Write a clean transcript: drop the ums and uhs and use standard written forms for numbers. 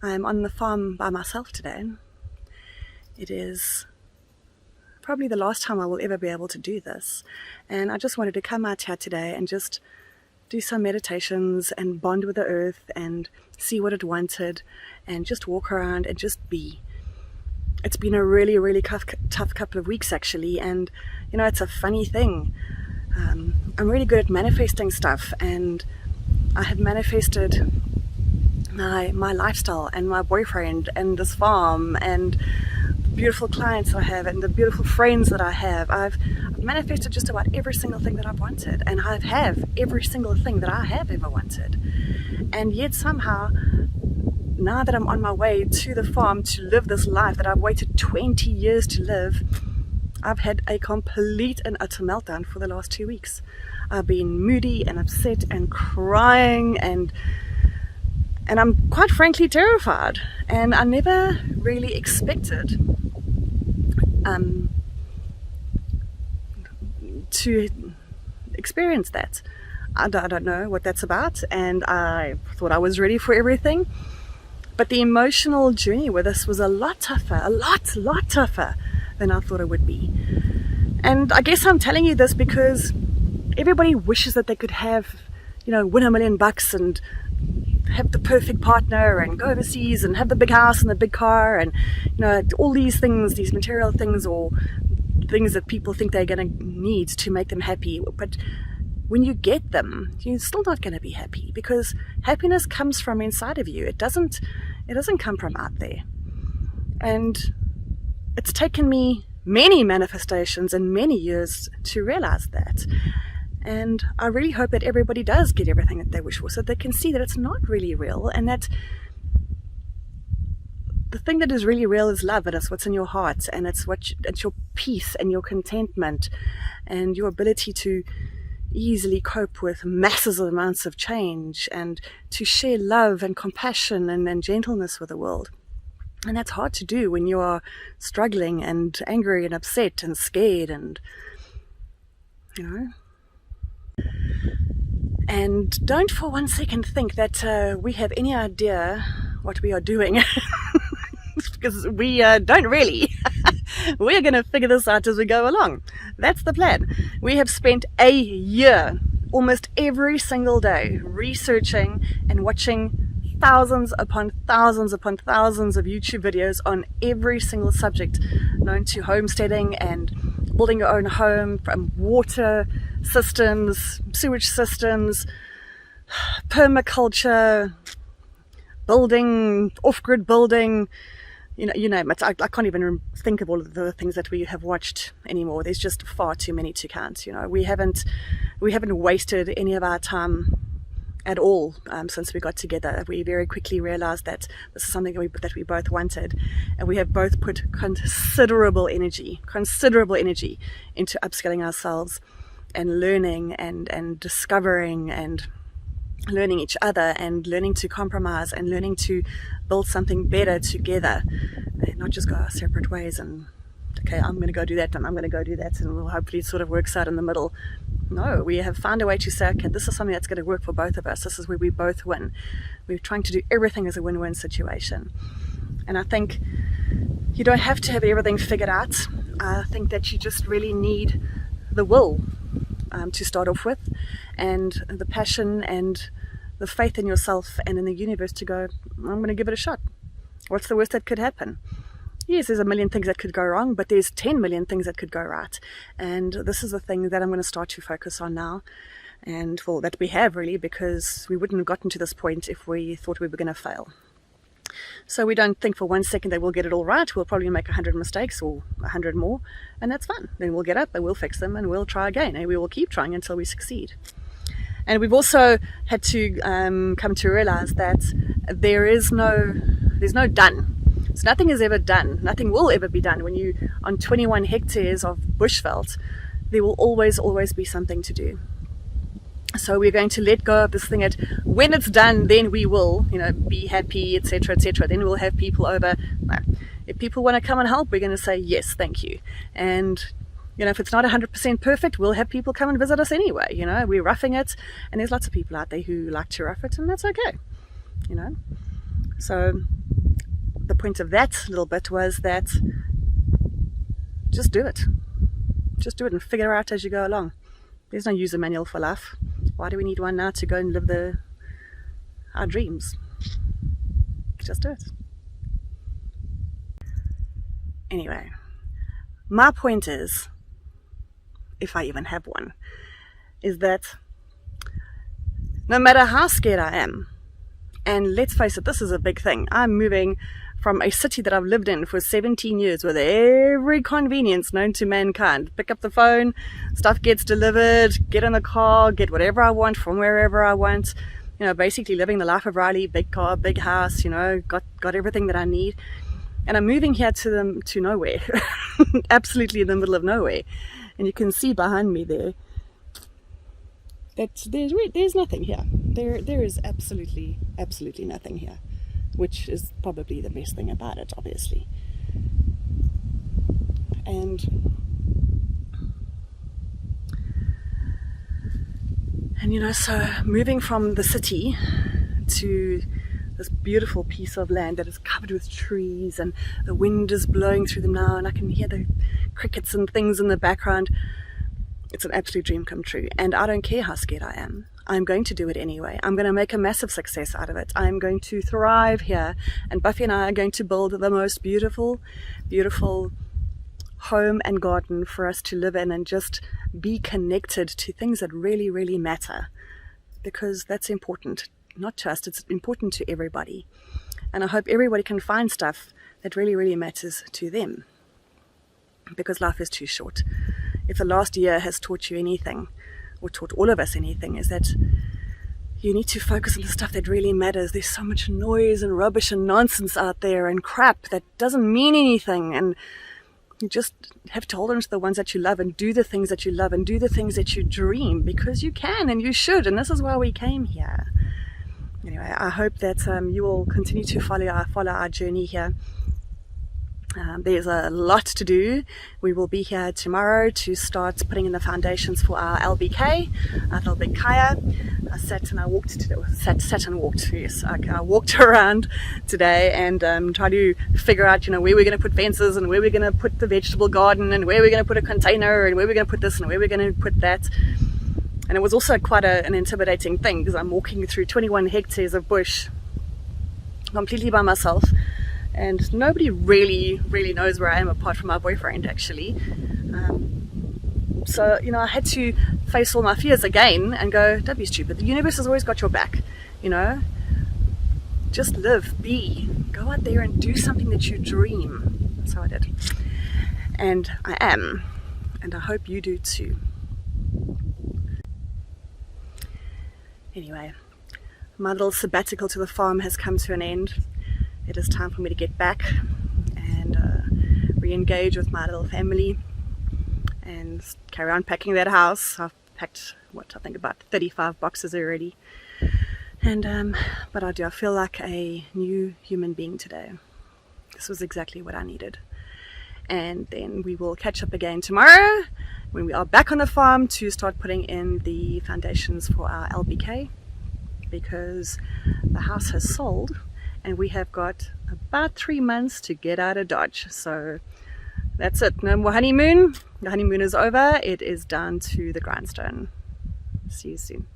I'm on the farm by myself today. It is probably the last time I will ever be able to do this, and I just wanted to come out here today and just do some meditations and bond with the earth and see what it wanted and just walk around and just be. It's been a really tough couple of weeks actually, and you know, it's a funny thing. I'm really good at manifesting stuff, and I have manifested my lifestyle and my boyfriend and this farm and the beautiful clients I have and the beautiful friends that I have. I've manifested just about every single thing that I've wanted, and I have every single thing that I have ever wanted. And yet somehow, now that I'm on my way to the farm to live this life that I've waited 20 years to live, I've had a complete and utter meltdown for the last 2 weeks. I've been moody and upset and crying, and I'm quite frankly terrified, and I never really expected to experience that. I don't know what that's about, and I thought I was ready for everything, but the emotional journey with this was a lot tougher, a lot tougher than I thought it would be. And I guess I'm telling you this because everybody wishes that they could have, you know, win $1 million and have the perfect partner and go overseas and have the big house and the big car and, you know, all these things, these material things or things that people think they're going to need to make them happy. But when you get them, you're still not going to be happy, because happiness comes from inside of you. It doesn't come from out there. And it's taken me many manifestations and many years to realize that. And I really hope that everybody does get everything that they wish for, so they can see that it's not really real, and that the thing that is really real is love, and it's what's in your heart, and it's your peace and your contentment and your ability to easily cope with massive amounts of change and to share love and compassion and gentleness with the world. And that's hard to do when you are struggling and angry and upset and scared, and you know. And don't for one second think that we have any idea what we are doing, because we don't really. We're going to figure this out as we go along. That's the plan. We have spent a year, almost every single day, researching and watching thousands upon thousands upon thousands of YouTube videos on every single subject known to homesteading and building your own home, from water systems, sewage systems, permaculture, building, off-grid building, you name it. I can't even think of all of the things that we have watched anymore. There's just far too many to count. You know, we haven't wasted any of our time at all since we got together. We very quickly realized that this is something that we both wanted, and we have both put considerable energy into upskilling ourselves and learning and discovering and learning each other and learning to compromise and learning to build something better together, and not just go our separate ways and, okay, I'm going to go do that and I'm going to go do that, and we'll hopefully it sort of works out in the middle. No, we have found a way to say, okay, this is something that's going to work for both of us. This is where we both win. We're trying to do everything as a win-win situation. And I think you don't have to have everything figured out. I think that you just really need the will to start off with, and the passion and the faith in yourself and in the universe to go, I'm going to give it a shot. What's the worst that could happen? Yes, there's a million things that could go wrong, but there's 10 million things that could go right. And this is the thing that I'm going to start to focus on now. And well, that we have really, because we wouldn't have gotten to this point if we thought we were going to fail. So we don't think for 1 second that we'll get it all right. We'll probably make 100 mistakes or 100 more, and that's fun. Then we'll get up and we'll fix them and we'll try again, and we will keep trying until we succeed. And we've also had to come to realize that there's no done. So nothing is ever done. Nothing will ever be done. When you on 21 hectares of bushveld, there will always be something to do. So we're going to let go of this thing that when it's done, then we will, be happy, etc., etc. Then we'll have people over. No. If people want to come and help, we're going to say yes, thank you. And if it's not 100% perfect, we'll have people come and visit us anyway. We're roughing it, and there's lots of people out there who like to rough it, and that's okay. So point of that little bit was that just do it. Just do it and figure it out as you go along. There's no user manual for life. Why do we need one now to go and live our dreams? Just do it. Anyway, my point is, if I even have one, is that no matter how scared I am, and let's face it, this is a big thing. I'm moving from a city that I've lived in for 17 years with every convenience known to mankind. Pick up the phone, stuff gets delivered, get in the car, get whatever I want from wherever I want. You know, basically living the life of Riley, big car, big house, you know, got everything that I need. And I'm moving here to nowhere, absolutely in the middle of nowhere. And you can see behind me there that there's nothing here. There is absolutely nothing here, which is probably the best thing about it, obviously. And you know, so moving from the city to this beautiful piece of land that is covered with trees, and the wind is blowing through them now, and I can hear the crickets and things in the background. It's an absolute dream come true, and I don't care how scared I am. I'm going to do it anyway. I'm going to make a massive success out of it. I'm going to thrive here, and Buffy and I are going to build the most beautiful home and garden for us to live in, and just be connected to things that really, really matter, because that's important, not to us, it's important to everybody. And I hope everybody can find stuff that really, really matters to them, because life is too short. If the last year has taught you anything, or taught all of us anything, is that you need to focus on the stuff that really matters. There's so much noise and rubbish and nonsense out there and crap that doesn't mean anything, and you just have to hold on to the ones that you love and do the things that you love and do the things that you dream, because you can and you should, and this is why we came here. Anyway, I hope that you will continue to follow our journey here. There's a lot to do. We will be here tomorrow to start putting in the foundations for our LBK, our little big kaya. I walked around today and tried to figure out, you know, where we're going to put fences and where we're going to put the vegetable garden and where we're going to put a container and where we're going to put this and where we're going to put that. And it was also quite an intimidating thing, because I'm walking through 21 hectares of bush completely by myself. And nobody really knows where I am apart from my boyfriend, actually. So, you know, I had to face all my fears again and go, don't be stupid. The universe has always got your back, you know. Just live, go out there and do something that you dream. That's how I did. And I am. And I hope you do too. Anyway, my little sabbatical to the farm has come to an end. It is time for me to get back and re-engage with my little family and carry on packing that house. I've packed, I think about 35 boxes already. And but I feel like a new human being today. This was exactly what I needed. And then we will catch up again tomorrow when we are back on the farm to start putting in the foundations for our LBK, because the house has sold and we have got about 3 months to get out of Dodge. So that's it. No more honeymoon. The honeymoon is over. It is down to the grindstone. See you soon.